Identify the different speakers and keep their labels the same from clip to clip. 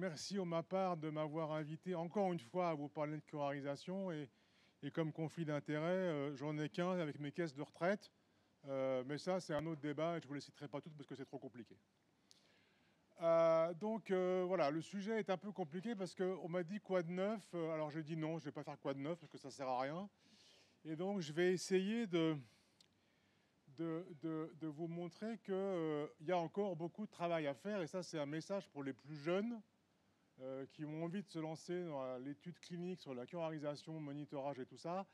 Speaker 1: merci de ma part de m'avoir invité encore une fois à vous parler de curarisation. Et comme conflit d'intérêts, j'en ai qu'un avec mes caisses de retraite. Mais ça, c'est un autre débat et je ne vous les citerai pas toutes parce que c'est trop compliqué. Voilà, le sujet est un peu compliqué parce qu'on m'a dit quoi de neuf. Alors j'ai dit non, je ne vais pas faire quoi de neuf parce que ça ne sert à rien. Et donc je vais essayer de vous montrer qu'il y a encore beaucoup de travail à faire. Et ça, c'est un message pour les plus jeunes qui ont envie de se lancer dans l'étude clinique sur la curarisation, monitorage et tout ça,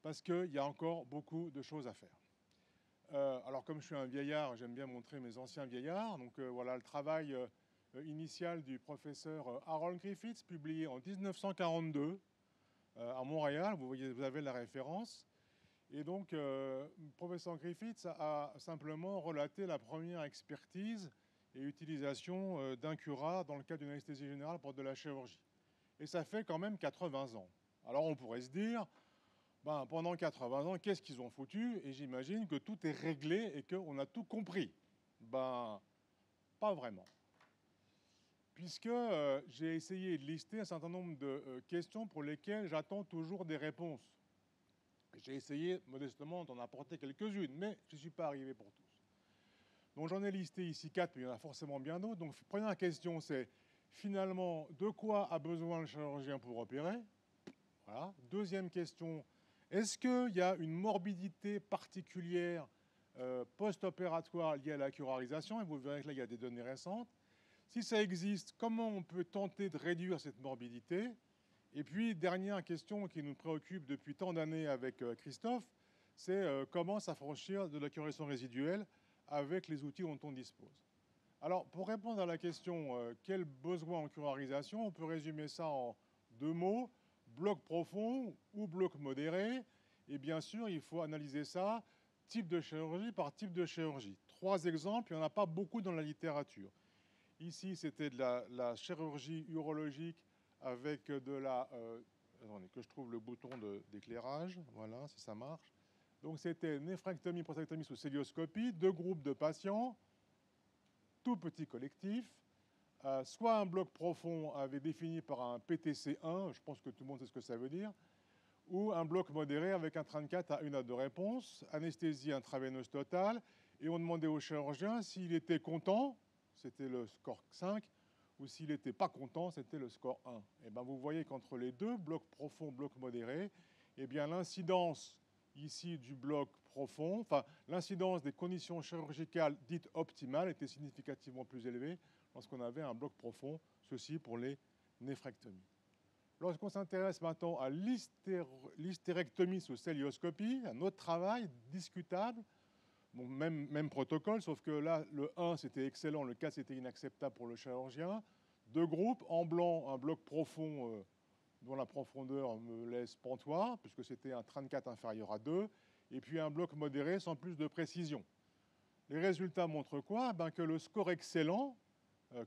Speaker 1: parce qu'il y a encore beaucoup de choses à faire. Alors comme je suis un vieillard, j'aime bien montrer mes anciens vieillards. Donc voilà le travail initial du professeur Harold Griffiths, publié en 1942 à Montréal. Vous voyez, vous avez la référence. Et donc, le professeur Griffiths a simplement relaté la première expertise et utilisation d'un cura dans le cadre d'une anesthésie générale pour de la chirurgie. Et ça fait quand même 80 ans. Alors on pourrait se dire, ben, pendant 80 ans, qu'est-ce qu'ils ont foutu? Et j'imagine que tout est réglé et qu'on a tout compris. Ben, pas vraiment. Puisque j'ai essayé de lister un certain nombre de questions pour lesquelles j'attends toujours des réponses. J'ai essayé modestement d'en apporter quelques-unes, mais je ne suis pas arrivé pour tous. Donc j'en ai listé ici 4, mais il y en a forcément bien d'autres. Donc première question, c'est finalement de quoi a besoin le chirurgien pour opérer? Voilà. Deuxième question, est-ce qu'il y a une morbidité particulière post-opératoire liée à la curarisation? Et vous verrez que là, il y a des données récentes. Si ça existe, comment on peut tenter de réduire cette morbidité? Et puis, dernière question qui nous préoccupe depuis tant d'années avec Christophe, c'est comment s'affranchir de la curarisation résiduelle avec les outils dont on dispose. Alors, pour répondre à la question quel besoin en curarisation, on peut résumer ça en 2 mots, bloc profond ou bloc modéré. Et bien sûr, il faut analyser ça type de chirurgie par type de chirurgie. 3 exemples, il n'y en a pas beaucoup dans la littérature. Ici, c'était de la chirurgie urologique avec de la... attendez, que je trouve le bouton d'éclairage. Voilà, si ça marche. Donc, c'était néphrectomie, prostatectomie sous célioscopie, 2 groupes de patients, tout petit collectif. Soit un bloc profond avait défini par un PTC1, je pense que tout le monde sait ce que ça veut dire, ou un bloc modéré avec un 34 à 1 à 2 réponses, anesthésie intraveineuse totale, et on demandait au chirurgien s'il était content, c'était le score 5, ou s'il n'était pas content, c'était le score 1. Et bien vous voyez qu'entre les deux, bloc profond, bloc modéré, eh bien l'incidence ici du bloc profond, enfin l'incidence des conditions chirurgicales dites optimales était significativement plus élevée lorsqu'on avait un bloc profond, ceci pour les néphrectomies. Lorsqu'on s'intéresse maintenant à l'hystérectomie sous célioscopie, un autre travail discutable, bon, même protocole, sauf que là, le 1, c'était excellent, le 4, c'était inacceptable pour le chirurgien. 2 groupes, en blanc, un bloc profond dont la profondeur me laisse pantois, puisque c'était un 34 inférieur à 2, et puis un bloc modéré sans plus de précision. Les résultats montrent quoi? Ben que le score excellent,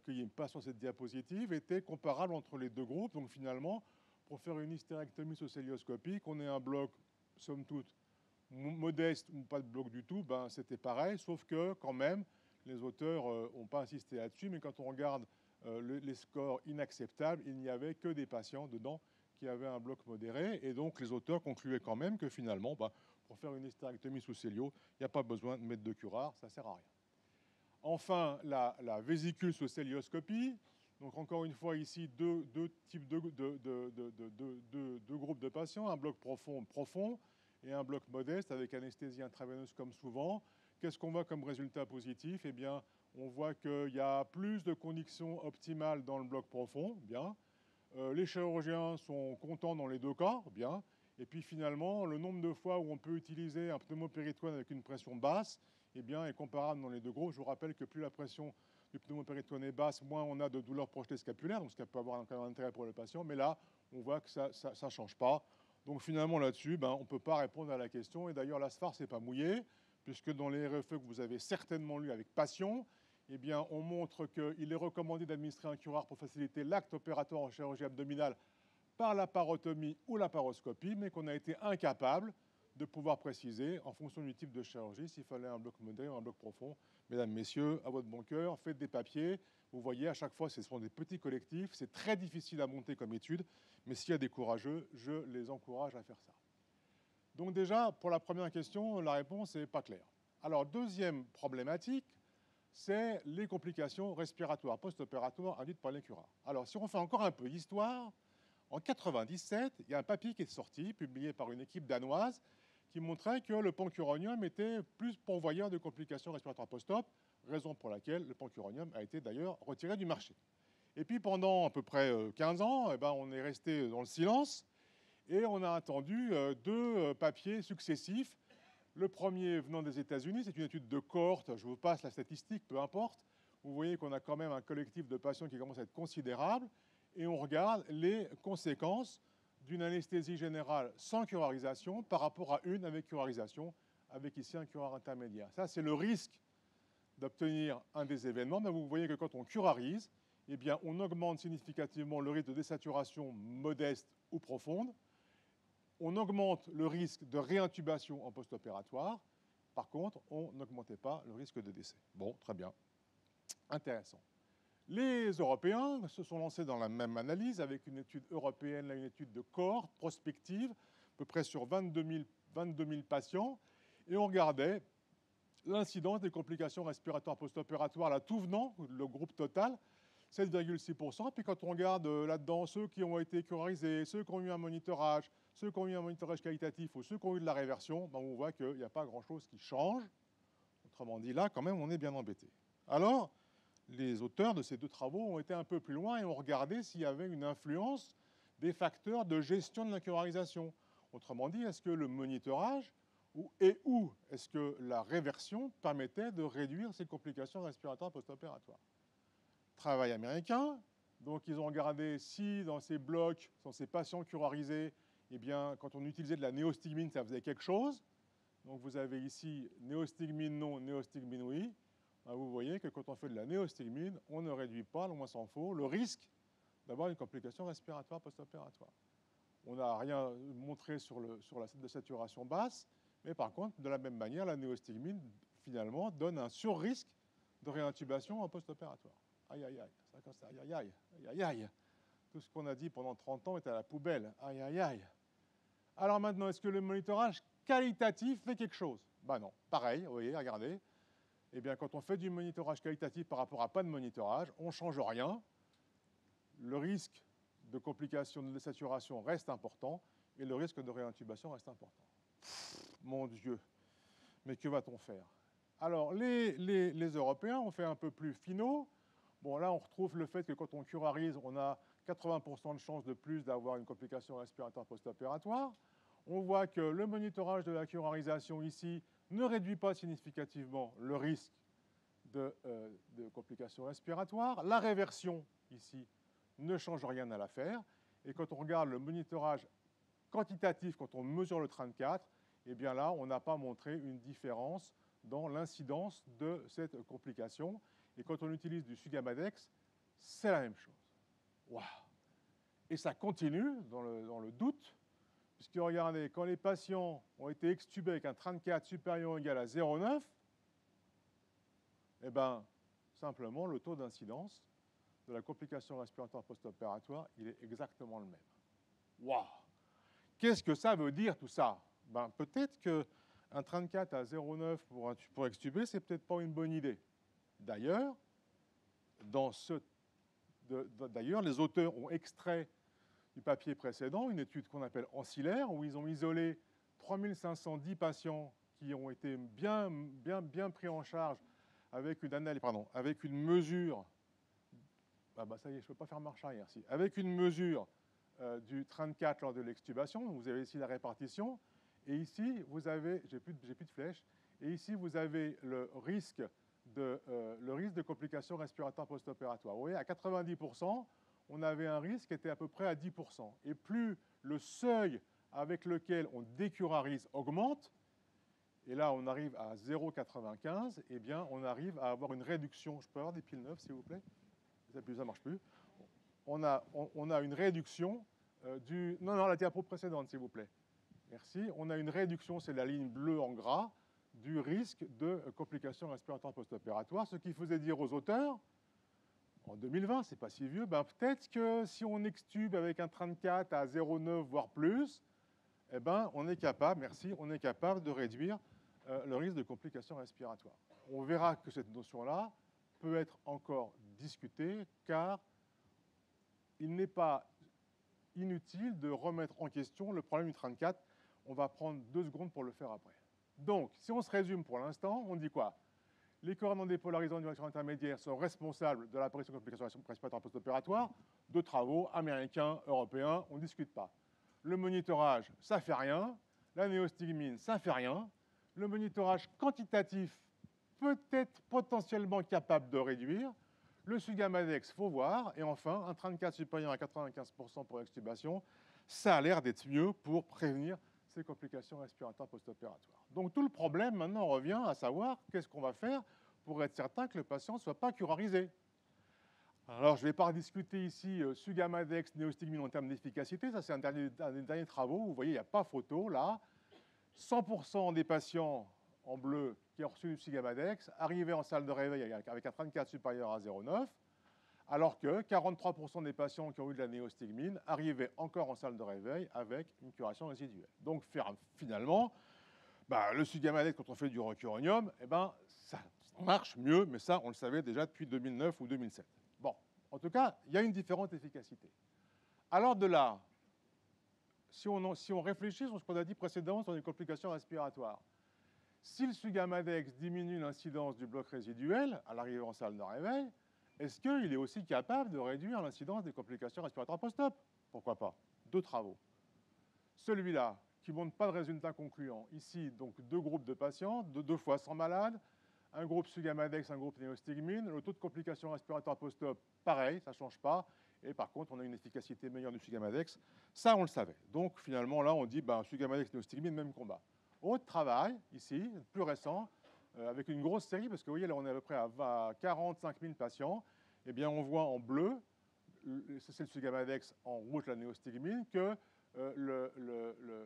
Speaker 1: qui n'est pas sur cette diapositive, était comparable entre les 2 groupes. Donc finalement, pour faire une hystérectomie sous célioscopique, on ait un bloc, somme toute, modeste ou pas de bloc du tout, ben c'était pareil, sauf que quand même, les auteurs n'ont pas insisté là-dessus, mais quand on regarde les scores inacceptables, il n'y avait que des patients dedans qui avaient un bloc modéré, et donc les auteurs concluaient quand même que finalement, ben, pour faire une hystérectomie sous célio, il n'y a pas besoin de mettre de curare, ça ne sert à rien. Enfin, la vésicule sous célioscopie. Donc encore une fois ici, deux types de groupes de patients, un bloc profond et un bloc modeste avec anesthésie intraveineuse comme souvent. Qu'est-ce qu'on voit comme résultat positif? Eh bien, on voit qu'il y a plus de conditions optimales dans le bloc profond, bien. Les chirurgiens sont contents dans les 2 cas, bien. Et puis finalement, le nombre de fois où on peut utiliser un pneumopéritoine avec une pression basse, eh bien, est comparable dans les 2 groupes. Je vous rappelle que plus la pression du pneumopéritoine est basse, moins on a de douleurs projetées scapulaires, donc ce qui peut avoir un intérêt pour le patient. Mais là, on voit que ça ne change pas. Donc finalement, là-dessus, ben, on ne peut pas répondre à la question. Et d'ailleurs, la SFAR s'est pas mouillée, puisque dans les RFE que vous avez certainement lu avec passion, eh bien, on montre qu'il est recommandé d'administrer un curare pour faciliter l'acte opératoire en chirurgie abdominale par la parotomie ou la paroscopie, mais qu'on a été incapable de pouvoir préciser, en fonction du type de chirurgie, s'il fallait un bloc modéré ou un bloc profond. Mesdames, Messieurs, à votre bon cœur, faites des papiers, Vous voyez, à chaque fois, ce sont des petits collectifs. C'est très difficile à monter comme étude, mais s'il y a des courageux, je les encourage à faire ça. Donc déjà, pour la première question, la réponse n'est pas claire. Alors, deuxième problématique, c'est les complications respiratoires post-opératoires induites par les curares. Alors, si on fait encore un peu d'histoire, en 1997, il y a un papier qui est sorti, publié par une équipe danoise, qui montrait que le pancuronium était plus pourvoyeur de complications respiratoires post-op, raison pour laquelle le pancuronium a été d'ailleurs retiré du marché. Et puis pendant à peu près 15 ans, eh ben, on est resté dans le silence et on a attendu deux papiers successifs. Le premier venant des États-Unis, c'est une étude de cohorte, je vous passe la statistique, peu importe. Vous voyez qu'on a quand même un collectif de patients qui commence à être considérable et on regarde les conséquences d'une anesthésie générale sans curarisation par rapport à une avec curarisation, avec ici un curare intermédiaire. Ça, c'est le risque d'obtenir un des événements. Mais vous voyez que quand on curarise, eh bien, on augmente significativement le risque de désaturation modeste ou profonde. On augmente le risque de réintubation en post-opératoire. Par contre, on n'augmentait pas le risque de décès. Bon, très bien. Intéressant. Les Européens se sont lancés dans la même analyse avec une étude européenne, une étude de cohorte prospective, à peu près sur 22 000 patients, et on regardait l'incidence des complications respiratoires post-opératoires, là, tout venant, le groupe total, 7,6%. Puis quand on regarde là-dedans ceux qui ont été curarisés, ceux qui ont eu un monitorage, ceux qui ont eu un monitorage qualitatif ou ceux qui ont eu de la réversion, ben on voit qu'il n'y a pas grand-chose qui change. Autrement dit, là, quand même, on est bien embêté. Alors, les auteurs de ces deux travaux ont été un peu plus loin et ont regardé s'il y avait une influence des facteurs de gestion de la curarisation. Autrement dit, est-ce que le monitorage ou est-ce que la réversion permettait de réduire ces complications respiratoires post-opératoires? Travail américain, donc ils ont regardé si dans ces blocs, dans ces patients curarisés, eh bien, quand on utilisait de la néostigmine, ça faisait quelque chose. Donc vous avez ici néostigmine non, néostigmine oui. Vous voyez que quand on fait de la néostigmine, on ne réduit pas, loin s'en faut, le risque d'avoir une complication respiratoire post-opératoire. On n'a rien montré sur la de saturation basse, mais par contre, de la même manière, la néostigmine, finalement, donne un sur-risque de réintubation en post-opératoire. Aïe, aïe, aïe, ça comme ça, aïe, aïe, aïe, aïe, aïe, aïe. Tout ce qu'on a dit pendant 30 ans est à la poubelle. Aïe, aïe, aïe. Alors maintenant, est-ce que le monitorage qualitatif fait quelque chose? Ben non, pareil, vous voyez, regardez. Eh bien, quand on fait du monitorage qualitatif par rapport à pas de monitorage, on ne change rien. Le risque de complications de désaturation reste important et le risque de réintubation reste important. Mon Dieu, mais que va-t-on faire? Alors, les Européens ont fait un peu plus finaux. Bon, là, on retrouve le fait que quand on curarise, on a 80% de chances de plus d'avoir une complication respiratoire post-opératoire. On voit que le monitorage de la curarisation ici ne réduit pas significativement le risque de complications respiratoires. La réversion ici ne change rien à l'affaire. Et quand on regarde le monitorage quantitatif, quand on mesure le 34, eh bien là, on n'a pas montré une différence dans l'incidence de cette complication. Et quand on utilise du Sugamadex, c'est la même chose. Waouh! Et ça continue dans le doute, puisque regardez, quand les patients ont été extubés avec un 34 supérieur ou égal à 0,9, eh bien, simplement, le taux d'incidence de la complication respiratoire post-opératoire, il est exactement le même. Waouh! Qu'est-ce que ça veut dire tout ça? Ben, peut-être qu'un 34 à 0,9 pour extuber, c'est peut-être pas une bonne idée. D'ailleurs, les auteurs ont extrait du papier précédent une étude qu'on appelle ancillaire, où ils ont isolé 3510 patients qui ont été bien pris en charge avec une analyse, avec une mesure. Ah bah ça y est, je ne peux pas faire marche arrière. Si. Avec une mesure du 34 lors de l'extubation, vous avez ici la répartition, et ici vous avez, j'ai plus de flèches, et ici vous avez le risque de complications respiratoires post-opératoires. Vous voyez, à 90%, on avait un risque qui était à peu près à 10%. Et plus le seuil avec lequel on décurarise augmente, et là on arrive à 0,95, eh bien on arrive à avoir une réduction. Je peux avoir des piles neuves, s'il vous plaît? Ça ne marche plus. On a une réduction du... Non, la diapo précédente, s'il vous plaît. Merci. On a une réduction, c'est la ligne bleue en gras, du risque de complications respiratoires post-opératoires, ce qui faisait dire aux auteurs, en 2020, c'est pas si vieux, ben peut-être que si on extube avec un 34 à 0,9 voire plus, eh ben, on est capable, merci, on est capable de réduire le risque de complications respiratoires. On verra que cette notion-là peut être encore discutée, car il n'est pas inutile de remettre en question le problème du 34. On va prendre 2 secondes pour le faire après. Donc, si on se résume pour l'instant, on dit quoi? Les corps non dépolarisants du réaction intermédiaire sont responsables de l'apparition de complications respiratoires post-opératoires. De travaux américains, européens, on ne discute pas. Le monitorage, ça ne fait rien. La néostigmine, ça ne fait rien. Le monitorage quantitatif peut être potentiellement capable de réduire. Le Sugammadex, il faut voir. Et enfin, un 34 supérieur à 95% pour extubation, ça a l'air d'être mieux pour prévenir ces complications respiratoires post-opératoires. Donc tout le problème maintenant revient à savoir qu'est-ce qu'on va faire pour être certain que le patient ne soit pas curarisé. Alors je ne vais pas rediscuter ici Sugammadex, néostigmine en termes d'efficacité, ça c'est un des derniers travaux, vous voyez il n'y a pas photo là. 100% des patients en bleu qui ont reçu du Sugammadex arrivaient en salle de réveil avec un 34 supérieur à 0,9, alors que 43% des patients qui ont eu de la néostigmine arrivaient encore en salle de réveil avec une curation résiduelle. Donc finalement, le Sugammadex, quand on fait du rocuronium, eh ben, ça marche mieux, mais ça, on le savait déjà depuis 2009 ou 2007. Bon, en tout cas, il y a une différente efficacité. Alors de là, si on réfléchit sur ce qu'on a dit précédemment sur les complications respiratoires, si le Sugammadex diminue l'incidence du bloc résiduel à l'arrivée en salle de réveil, est-ce qu'il est aussi capable de réduire l'incidence des complications respiratoires post-op? Pourquoi pas? 2 travaux. Celui-là, qui ne montre pas de résultats concluants. Ici, donc 2 groupes de patients, 2 fois 100 malades, un groupe Sugammadex, un groupe néostigmine. Le taux de complications respiratoires post-op, pareil, ça ne change pas. Et par contre, on a une efficacité meilleure du Sugammadex. Ça, on le savait. Donc finalement, là, on dit Sugammadex, néostigmine, même combat. Autre travail, ici, plus récent, avec une grosse série, parce que vous voyez, là, on est à peu près à 45 000 patients. Eh bien, on voit en bleu, c'est le Sugammadex, en rouge, la néostigmine, que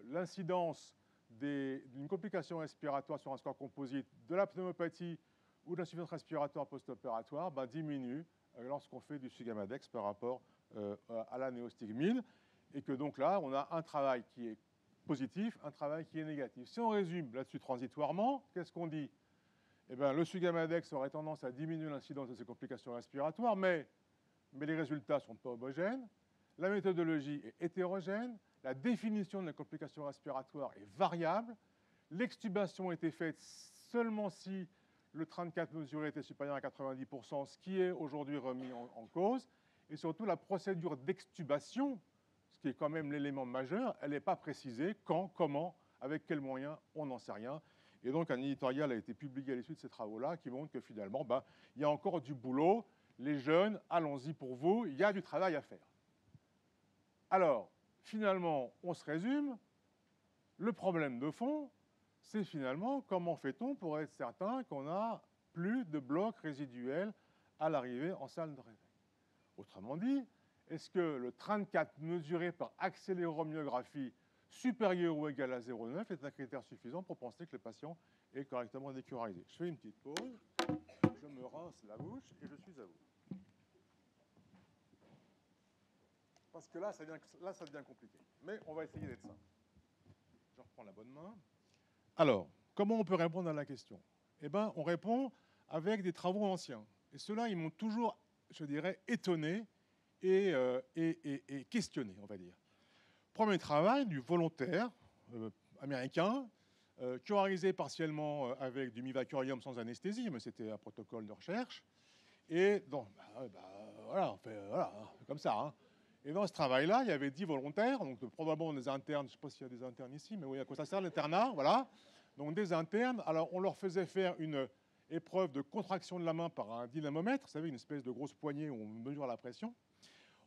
Speaker 1: l'incidence d'une complication respiratoire sur un score composite de la pneumopathie ou de l'insuffisance respiratoire post-opératoire diminue lorsqu'on fait du Sugammadex par rapport à la néostigmine. Et que donc là, on a un travail qui est positif, un travail qui est négatif. Si on résume là-dessus transitoirement, qu'est-ce qu'on dit? Eh bien, le Sugammadex aurait tendance à diminuer l'incidence de ces complications respiratoires, mais les résultats ne sont pas homogènes. La méthodologie est hétérogène. La définition de la complication respiratoire est variable. L'extubation a été faite seulement si le 34 mesuré était supérieur à 90%, ce qui est aujourd'hui remis en cause. Et surtout, la procédure d'extubation, ce qui est quand même l'élément majeur, elle n'est pas précisée. Quand, comment, avec quels moyens, on n'en sait rien. Et donc, un éditorial a été publié à l'issue de ces travaux-là qui montre que finalement, il y a encore du boulot. Les jeunes, allons-y pour vous, il y a du travail à faire. Alors, finalement, on se résume. Le problème de fond, c'est finalement comment fait-on pour être certain qu'on n'a plus de blocs résiduels à l'arrivée en salle de réveil. Autrement dit, est-ce que le 34 mesuré par accéléromyographie supérieur ou égal à 0,9 est un critère suffisant pour penser que le patient est correctement décurarisé? Je fais une petite pause, je me rince la bouche et je suis à vous. Parce que là, ça devient compliqué. Mais on va essayer d'être simple. Je reprends la bonne main. Alors, comment on peut répondre à la question? Eh bien, on répond avec des travaux anciens. Et ceux-là, ils m'ont toujours, je dirais, étonné et questionné, on va dire. Premier travail du volontaire américain, curarisé partiellement avec du mivacurium sans anesthésie, mais c'était un protocole de recherche. Et donc, voilà, on fait comme ça. Hein. Et dans ce travail-là, il y avait 10 volontaires, donc probablement des internes, je ne sais pas s'il y a des internes ici, mais oui, à quoi ça sert l'internat, voilà. Donc des internes, alors on leur faisait faire une épreuve de contraction de la main par un dynamomètre, vous savez, une espèce de grosse poignée où on mesure la pression.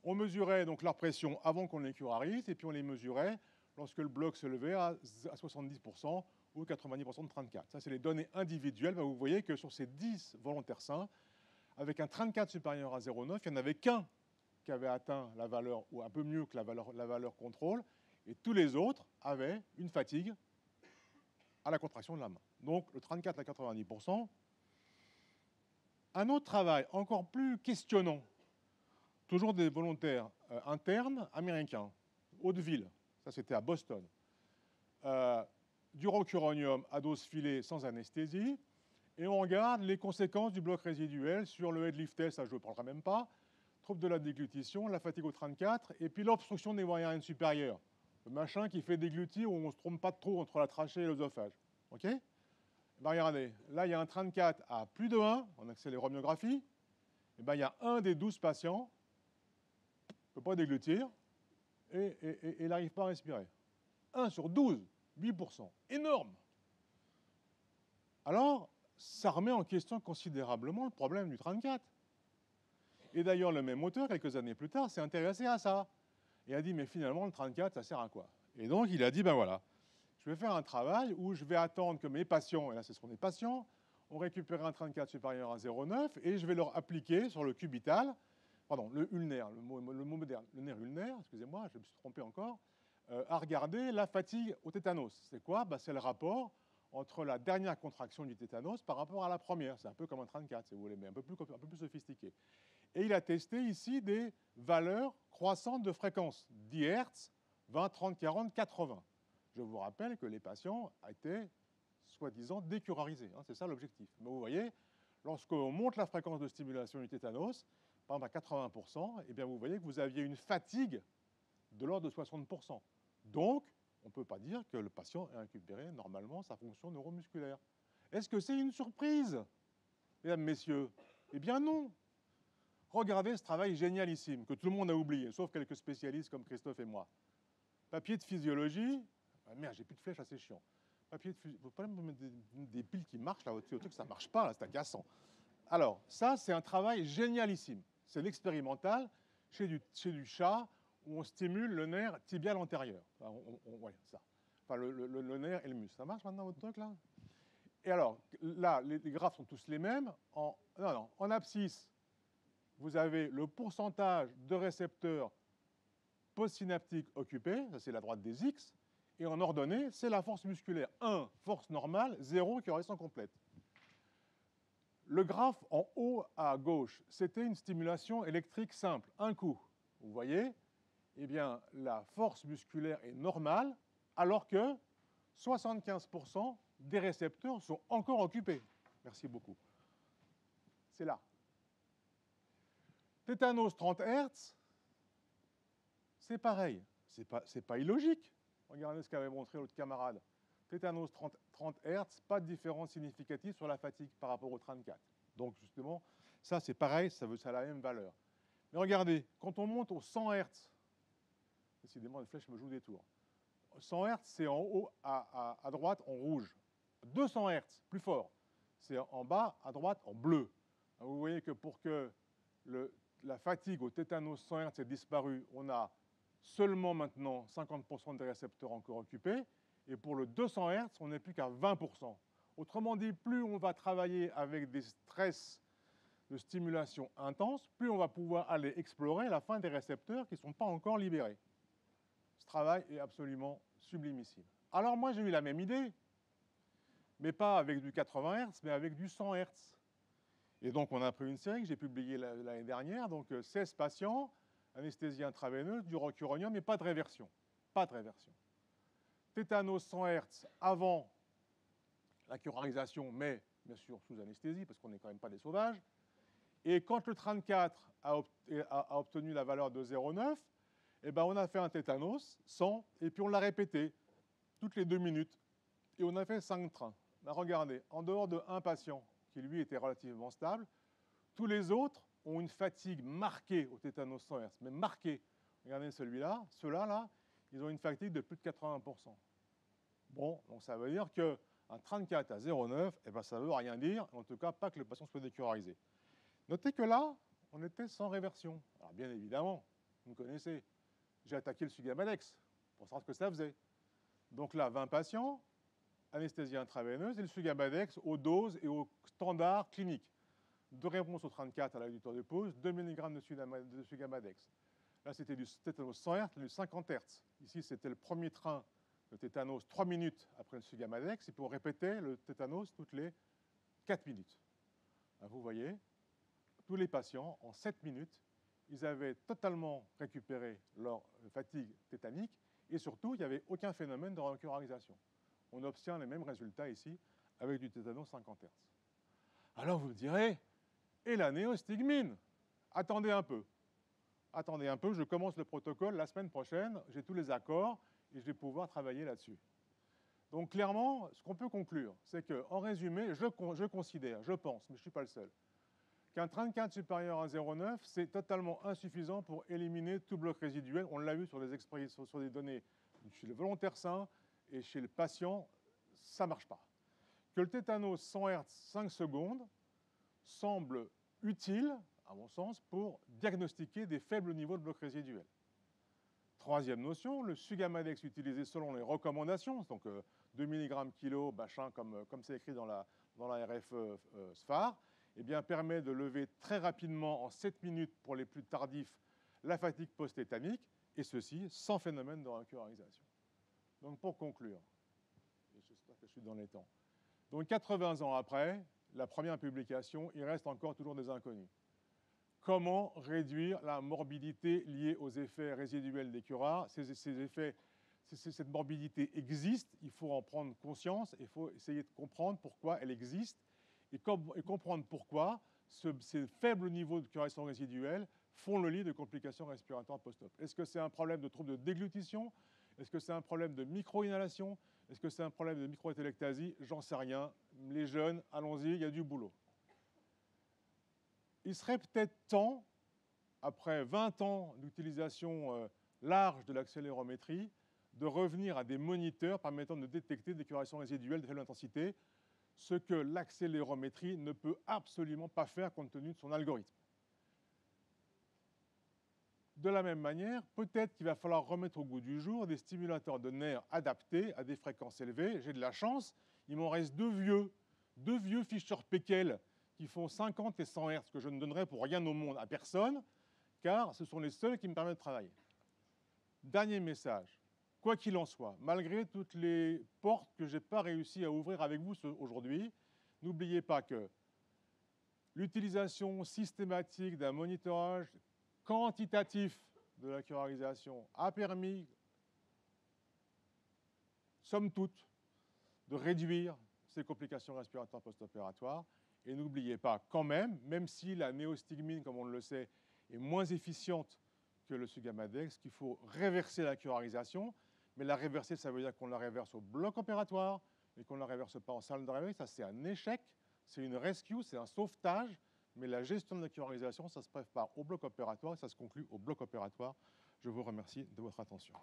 Speaker 1: On mesurait donc leur pression avant qu'on les curarise, et puis on les mesurait lorsque le bloc se levait à 70% ou 90% de 34. Ça, c'est les données individuelles. Vous voyez que sur ces 10 volontaires sains, avec un 34 supérieur à 0,9, il n'y en avait qu'un qui avait atteint la valeur, ou un peu mieux que la valeur contrôle, et tous les autres avaient une fatigue à la contraction de la main. Donc le 34 à 90%. Un autre travail encore plus questionnant, toujours des volontaires internes américains, Haute-Ville, ça c'était à Boston. Du rocuronium à dose filée sans anesthésie, et on regarde les conséquences du bloc résiduel sur le headlift test, ça je ne parlerai même pas, trouble de la déglutition, la fatigue au 34, et puis l'obstruction des voies aériennes supérieures, le machin qui fait déglutir où on ne se trompe pas trop entre la trachée et l'œsophage. OK? Ben regardez, là il y a un 34 à plus de 1 en accéléromyographie, et ben il y a un des 12 patients qui ne peut pas déglutir et il n'arrive pas à respirer. 1 sur 12, 8%, énorme. Alors, ça remet en question considérablement le problème du 34. Et d'ailleurs, le même auteur, quelques années plus tard, s'est intéressé à ça. Et a dit, mais finalement, le 34, ça sert à quoi? Et donc, il a dit, ben voilà, je vais faire un travail où je vais attendre que mes patients, et là, ce seront des patients, ont récupéré un 34 supérieur à 0,9, et je vais leur appliquer sur le cubital, pardon, le ulnaire, le mot moderne, le nerf ulnaire, excusez-moi, je me suis trompé encore, à regarder la fatigue au tétanos. C'est quoi? Ben, c'est le rapport entre la dernière contraction du tétanos par rapport à la première. C'est un peu comme un 34, si vous voulez, mais un peu plus sophistiqué. Et il a testé ici des valeurs croissantes de fréquence, 10 Hz, 20, 30, 40, 80. Je vous rappelle que les patients étaient soi-disant décurarisés. Hein, c'est ça l'objectif. Mais vous voyez, lorsqu'on monte la fréquence de stimulation du tétanos, par exemple à 80%, eh bien vous voyez que vous aviez une fatigue de l'ordre de 60%. Donc, on ne peut pas dire que le patient ait récupéré normalement sa fonction neuromusculaire. Est-ce que c'est une surprise, mesdames, messieurs? Eh bien non. Regardez ce travail génialissime que tout le monde a oublié, sauf quelques spécialistes comme Christophe et moi. Papier de physiologie. Ah merde, j'ai plus de flèches, assez chiant. Papier de physiologie. Vous pouvez me mettre des piles qui marchent là au-dessus, ça ne marche pas, là, c'est agaçant. Alors, ça, c'est un travail génialissime. C'est l'expérimental chez du chat où on stimule le nerf tibial antérieur. Enfin, ouais, ça. Enfin, le nerf et le muscle. Ça marche maintenant, votre truc, là? Et alors, là, les graphes sont tous les mêmes. En abscisse, vous avez le pourcentage de récepteurs postsynaptiques occupés, ça c'est la droite des X, et en ordonnée, c'est la force musculaire. 1, force normale, 0, correction complète. Le graphe en haut à gauche, c'était une stimulation électrique simple, un coup. Vous voyez? Eh bien, la force musculaire est normale, alors que 75% des récepteurs sont encore occupés. Merci beaucoup. C'est là. Tétanos 30 Hz, c'est pareil. C'est pas illogique. Regardez ce qu'avait montré l'autre camarade. Tétanos 30 Hz, pas de différence significative sur la fatigue par rapport au 34. Donc justement, ça c'est pareil, ça a la même valeur. Mais regardez, quand on monte au 100 Hz, décidément les flèches me jouent des tours. 100 Hz, c'est en haut à droite en rouge. 200 Hz, plus fort, c'est en bas à droite en bleu. Vous voyez que pour que la fatigue au tétanos 100 Hz ait disparu, on a seulement maintenant 50% des récepteurs encore occupés, et pour le 200 Hz, on n'est plus qu'à 20%. Autrement dit, plus on va travailler avec des stress de stimulation intense, plus on va pouvoir aller explorer la fin des récepteurs qui ne sont pas encore libérés. Ce travail est absolument sublimissime. Alors moi, j'ai eu la même idée, mais pas avec du 80 Hz, mais avec du 100 Hz. Et donc, on a pris une série que j'ai publiée l'année dernière, donc 16 patients, anesthésie intraveineuse, du rocuronium, mais pas de réversion. Pas de réversion. Tétanos 100 Hz avant la curarisation, mais bien sûr sous anesthésie, parce qu'on n'est quand même pas des sauvages. Et quand le 34 a obtenu la valeur de 0,9, eh ben on a fait un tétanos 100, et puis on l'a répété toutes les 2 minutes. Et on a fait 5 trains. Ben regardez, en dehors de un patient qui lui était relativement stable, tous les autres ont une fatigue marquée au tétanos 100 Hz, mais marquée. Regardez celui-là, ceux-là, là, ils ont une fatigue de plus de 80%. Bon, donc ça veut dire qu'un 34 à 0,9, eh ben ça ne veut rien dire, en tout cas pas que le patient soit décurarisé. Notez que là, on était sans réversion. Alors bien évidemment, vous me connaissez, j'ai attaqué le Sugamadex pour savoir ce que ça faisait. Donc là, 20 patients, anesthésie intraveineuse et le Sugamadex aux doses et aux standards cliniques. De réponse au 34 à la réducteur de pause, 2 mg de Sugamadex. Là, c'était du tétanos 100 Hz, du 50 Hz. Ici, c'était le premier train de tétanos 3 minutes après le Sugamadex, et puis on répétait le tétanos toutes les 4 minutes. Vous voyez, tous les patients, en 7 minutes, ils avaient totalement récupéré leur fatigue tétanique et surtout, il n'y avait aucun phénomène de rencurarisation. On obtient les mêmes résultats ici avec du tétano 50 Hz. Alors vous me direz, et la néostigmine? Attendez un peu. Attendez un peu, je commence le protocole la semaine prochaine, j'ai tous les accords et je vais pouvoir travailler là-dessus. Donc clairement, ce qu'on peut conclure, c'est qu'en résumé, je considère, je pense, mais je ne suis pas le seul, qu'un train de cadre supérieur à 0,9, c'est totalement insuffisant pour éliminer tout bloc résiduel. On l'a vu sur des données chez le volontaire sain et chez le patient, ça ne marche pas. Que le tétano 100 Hz 5 secondes semble utile, à mon sens, pour diagnostiquer des faibles niveaux de bloc résiduel. Troisième notion, le Sugammadex utilisé selon les recommandations, donc 2 mg kg, machin, comme c'est écrit dans la RFE SFAR, eh bien, permet de lever très rapidement, en 7 minutes pour les plus tardifs, la fatigue post-tétanique, et ceci sans phénomène de rencurarisation. Donc pour conclure, et j'espère que je suis dans les temps, donc 80 ans après, la première publication, il reste encore toujours des inconnus. Comment réduire la morbidité liée aux effets résiduels des curares? Cette morbidité existe, il faut en prendre conscience, il faut essayer de comprendre pourquoi elle existe et comprendre pourquoi ces faibles niveaux de curation résiduelle font le lit de complications respiratoires post-op. Est-ce que c'est un problème de trouble de déglutition? Est-ce que c'est un problème de micro-inhalation? Est-ce que c'est un problème de micro-télectasie? J'en sais rien. Les jeunes, allons-y, il y a du boulot. Il serait peut-être temps, après 20 ans d'utilisation large de l'accélérométrie, de revenir à des moniteurs permettant de détecter des curations résiduelles de faible intensité, ce que l'accélérométrie ne peut absolument pas faire compte tenu de son algorithme. De la même manière, peut-être qu'il va falloir remettre au goût du jour des stimulateurs de nerfs adaptés à des fréquences élevées. J'ai de la chance, il m'en reste deux vieux Fischer-Peckel qui font 50 et 100 Hz, que je ne donnerai pour rien au monde à personne, car ce sont les seuls qui me permettent de travailler. Dernier message, quoi qu'il en soit, malgré toutes les portes que je n'ai pas réussi à ouvrir avec vous aujourd'hui, n'oubliez pas que l'utilisation systématique d'un monitorage quantitatif de la curarisation a permis, somme toute, de réduire ces complications respiratoires post-opératoires. Et n'oubliez pas quand même si la néostigmine, comme on le sait, est moins efficiente que le Sugammadex, qu'il faut réverser la curarisation. Mais la réverser, ça veut dire qu'on la réverse au bloc opératoire, mais qu'on ne la réverse pas en salle de réveil. Ça, c'est un échec, c'est une rescue, c'est un sauvetage. Mais la gestion de la curarisation, ça se prépare au bloc opératoire et ça se conclut au bloc opératoire. Je vous remercie de votre attention.